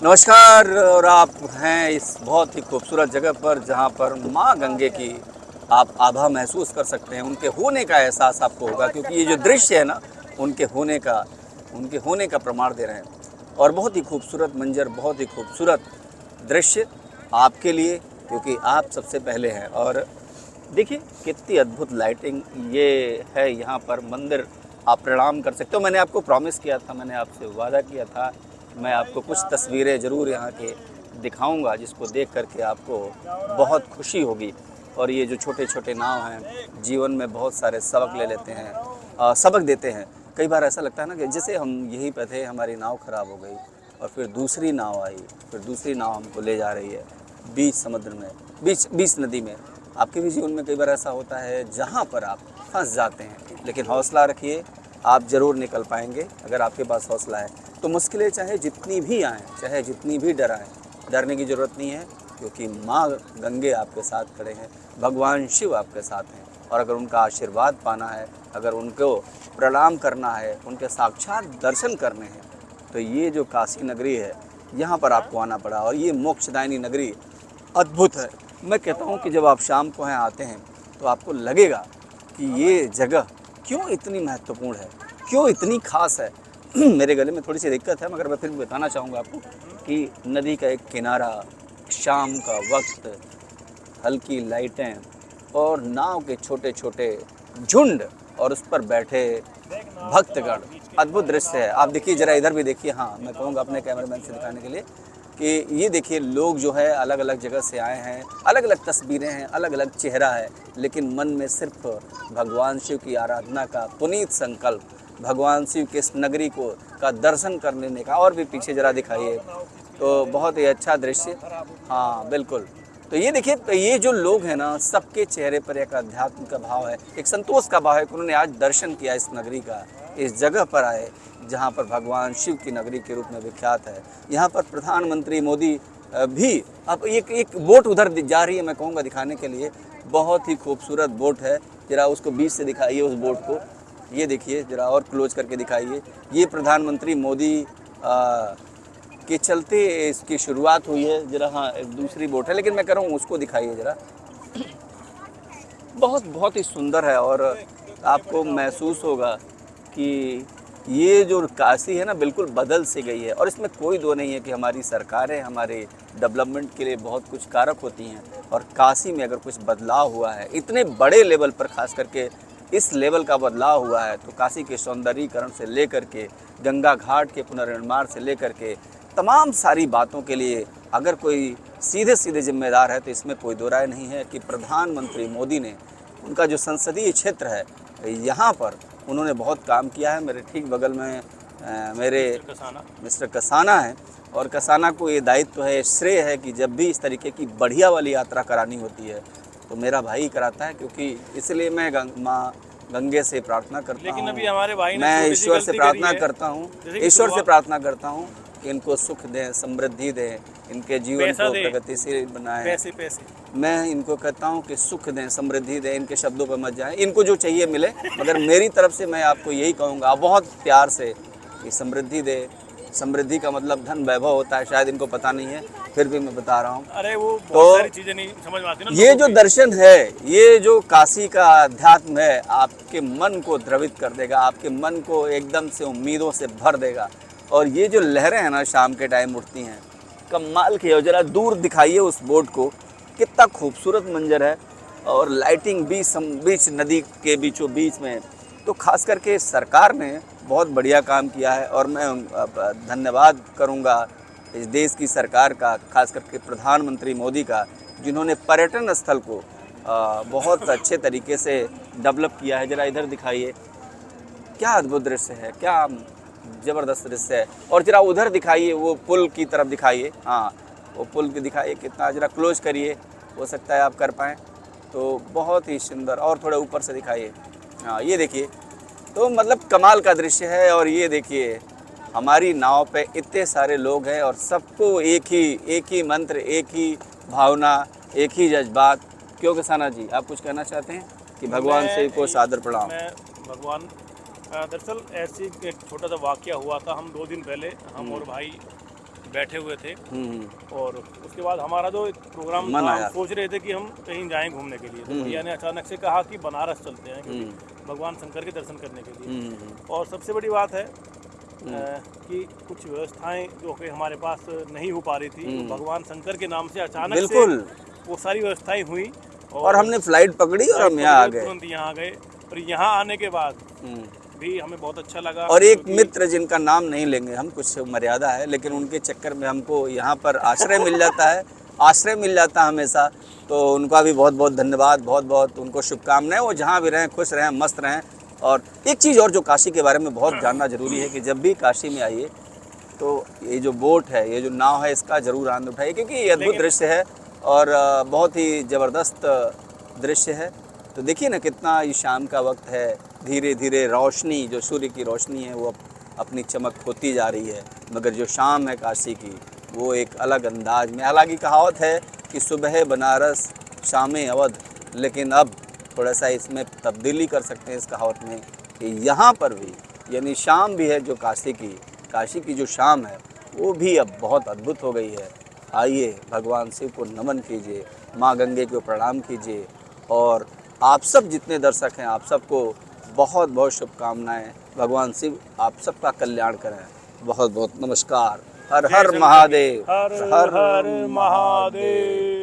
नमस्कार। और आप हैं इस बहुत ही खूबसूरत जगह पर जहाँ पर माँ गंगे की आप आभा महसूस कर सकते हैं, उनके होने का एहसास आपको होगा, क्योंकि ये जो दृश्य है ना, उनके होने का प्रमाण दे रहे हैं। और बहुत ही खूबसूरत मंजर, बहुत ही खूबसूरत दृश्य आपके लिए, क्योंकि आप सबसे पहले हैं। और देखिए कितनी अद्भुत लाइटिंग ये है यहाँ पर। मंदिर आप प्रणाम कर सकते हो। मैंने आपको प्रॉमिस किया था, मैंने आपसे वादा किया था, मैं आपको कुछ तस्वीरें ज़रूर यहाँ के दिखाऊंगा, जिसको देख करके आपको बहुत खुशी होगी। और ये जो छोटे छोटे नाव हैं, जीवन में बहुत सारे सबक ले लेते हैं, सबक देते हैं। कई बार ऐसा लगता है ना कि जैसे हम यहीं पे थे, हमारी नाव ख़राब हो गई और फिर दूसरी नाव आई, फिर दूसरी नाव हमको ले जा रही है बीच समुद्र में, बीच नदी में। आपके भी जीवन में कई बार ऐसा होता है जहाँ पर आप फंस जाते हैं, लेकिन हौसला रखिए, आप ज़रूर निकल पाएंगे अगर आपके पास हौसला है। तो मुश्किलें चाहे जितनी भी आएँ, चाहे जितनी भी डर आएँ, डरने की ज़रूरत नहीं है, क्योंकि माँ गंगे आपके साथ खड़े हैं, भगवान शिव आपके साथ हैं। और अगर उनका आशीर्वाद पाना है, अगर उनको प्रणाम करना है, उनके साक्षात दर्शन करने हैं, तो ये जो काशी नगरी है, यहाँ पर आपको आना पड़ा। और ये मोक्षदायिनी नगरी अद्भुत है। मैं कहता हूँ कि जब आप शाम को यहाँ आते हैं तो आपको लगेगा कि ये जगह क्यों इतनी महत्वपूर्ण है, क्यों इतनी खास है। मेरे गले में थोड़ी सी दिक्कत है, मगर मैं फिर भी बताना चाहूँगा आपको कि नदी का एक किनारा, शाम का वक्त, हल्की लाइटें और नाव के छोटे छोटे झुंड और उस पर बैठे भक्तगण, अद्भुत दृश्य है। आप देखिए, ज़रा इधर भी देखिए। हाँ, मैं कहूँगा अपने कैमरामैन से दिखाने के लिए कि ये देखिए, लोग जो है अलग अलग जगह से आए हैं, अलग अलग तस्वीरें हैं, अलग अलग चेहरा है, लेकिन मन में सिर्फ भगवान शिव की आराधना का पुनीत संकल्प, भगवान शिव के इस नगरी को का दर्शन कर लेने का। और भी पीछे ज़रा दिखाइए, तो बहुत ही अच्छा दृश्य। हाँ बिल्कुल। तो ये देखिए, तो ये जो लोग हैं ना, सबके चेहरे पर एक अध्यात्म का भाव है, एक संतोष का भाव है कि उन्होंने आज दर्शन किया इस नगरी का, इस जगह पर आए जहाँ पर भगवान शिव की नगरी के रूप में विख्यात है। यहाँ पर प्रधानमंत्री मोदी भी, अब एक बोट उधर जा रही है, मैं कहूँगा दिखाने के लिए, बहुत ही खूबसूरत बोट है। जरा उसको बीच से दिखाइए उस बोट को, ये देखिए, जरा और क्लोज करके दिखाइए। ये प्रधानमंत्री मोदी के चलते इसकी शुरुआत हुई है। जरा हाँ, एक दूसरी बोट है, लेकिन मैं कह रहा हूँ उसको दिखाइए जरा। बहुत ही सुंदर है। और आपको महसूस होगा कि ये जो काशी है ना, बिल्कुल बदल सी गई है। और इसमें कोई दो नहीं है कि हमारी सरकारें हमारे डेवलपमेंट के लिए बहुत कुछ कारक होती हैं, और काशी में अगर कुछ बदलाव हुआ है इतने बड़े लेवल पर, खास करके इस लेवल का बदलाव हुआ है, तो काशी के सौंदर्यीकरण से लेकर के, गंगा घाट के पुनर्निर्माण से लेकर के, तमाम सारी बातों के लिए अगर कोई सीधे सीधे जिम्मेदार है, तो इसमें कोई दो राय नहीं है कि प्रधानमंत्री मोदी ने, उनका जो संसदीय क्षेत्र है, यहाँ पर उन्होंने बहुत काम किया है। मेरे ठीक बगल में मेरे मिस्टर कसाना हैं, और कसाना को ये दायित्व है, श्रेय है कि जब भी इस तरीके की बढ़िया वाली यात्रा करानी होती है तो मेरा भाई कराता है, क्योंकि इसलिए मैं माँ गंगे से प्रार्थना करता हूँ। अभी हमारे भाई ने मैं ईश्वर से प्रार्थना करता हूँ कि इनको सुख दें, समृद्धि दें, इनके जीवन को प्रगतिशील बनाएं। पैसे मैं इनको कहता हूँ कि सुख दें, समृद्धि दें, इनके शब्दों पर मत जाएं, इनको जो चाहिए मिले। मगर मेरी तरफ से मैं आपको यही कहूँगा बहुत प्यार से कि समृद्धि दे। समृद्धि का मतलब धन वैभव होता है, शायद इनको पता नहीं है, फिर भी मैं बता रहा हूँ। अरे वो बहुत सारी चीजें नहीं समझ में आती ना। ये जो दर्शन है, ये जो काशी का अध्यात्म है, आपके मन को द्रवित कर देगा, आपके मन को एकदम से उम्मीदों से भर देगा। और ये जो लहरें हैं ना, शाम के टाइम उठती हैं, कमाल की है। जरा दूर दिखाइए उस बोट को, कितना खूबसूरत मंजर है। और लाइटिंग बीच नदी के बीचों बीच में, तो खास करके सरकार ने बहुत बढ़िया काम किया है। और मैं धन्यवाद करूँगा इस देश की सरकार का, खास करके प्रधानमंत्री मोदी का, जिन्होंने पर्यटन स्थल को बहुत अच्छे तरीके से डेवलप किया है। जरा इधर दिखाइए, क्या अद्भुत दृश्य है, क्या ज़बरदस्त दृश्य है। और जरा उधर दिखाइए, वो पुल की तरफ दिखाइए। हाँ, वो पुल की दिखाइए, कितना, जरा क्लोज करिए, हो सकता है आप कर पाएँ तो। बहुत ही सुंदर। और थोड़ा ऊपर से दिखाइए। हाँ, ये देखिए, तो मतलब कमाल का दृश्य है। और ये देखिए, हमारी नाव पे इतने सारे लोग हैं, और सबको एक ही मंत्र, एक ही भावना, एक ही जज्बात। क्यों किसाना जी, आप कुछ कहना चाहते हैं? कि भगवान शिव को सादर प्रणाम। भगवान, दरअसल ऐसी एक छोटा सा वाकया हुआ था। हम 2 दिन पहले, हम और भाई बैठे हुए थे। हम्म। और उसके बाद हमारा जो एक प्रोग्राम मन था, आया। हम सोच रहे थे कि हम कहीं जाएं घूमने के लिए, तो भैया ने अचानक से कहा कि बनारस चलते हैं, क्योंकि भगवान शंकर के दर्शन करने के लिए। और सबसे बड़ी बात है कि कुछ व्यवस्थाएं जो कि हमारे पास नहीं हो पा रही थी, तो भगवान शंकर के नाम से अचानक से बिल्कुल। वो सारी व्यवस्थाएं हुई और हमने फ्लाइट पकड़ी और हम यहाँ आ गए। तुरंत यहाँ आ गए। और यहाँ आने के बाद भी हमें बहुत अच्छा लगा। और एक क्योंकि मित्र जिनका नाम नहीं लेंगे हम, कुछ मर्यादा है, लेकिन उनके चक्कर में हमको यहाँ पर आश्रय मिल जाता है, आश्रय मिल जाता है हमेशा। तो उनका भी बहुत बहुत धन्यवाद, बहुत बहुत उनको शुभकामनाएं। वो जहाँ भी रहें खुश रहें, मस्त रहें। और एक चीज़ और जो काशी के बारे में बहुत जानना जरूरी है कि जब भी काशी में आइए तो ये जो बोट है, ये जो नाव है, इसका ज़रूर आनंद उठाइए, क्योंकि ये अद्भुत दृश्य है और बहुत ही ज़बरदस्त दृश्य है। तो देखिए ना कितना ये शाम का वक्त है, धीरे धीरे रोशनी, जो सूर्य की रोशनी है वो अपनी चमक होती जा रही है, मगर जो शाम है काशी की वो एक अलग अंदाज में। हालांकि कहावत है कि सुबह बनारस शाम अवध, लेकिन अब थोड़ा सा इसमें तब्दीली कर सकते हैं इस कहावत में कि यहाँ पर भी यानी शाम भी है जो काशी की जो शाम है वो भी अब बहुत अद्भुत हो गई है। आइए भगवान शिव को नमन कीजिए, माँ गंगे को प्रणाम कीजिए। और आप सब जितने दर्शक हैं, आप सबको बहुत बहुत शुभकामनाएं। भगवान शिव आप सबका कल्याण करें। बहुत बहुत नमस्कार। हर हर महादेव। हर हर महादेव।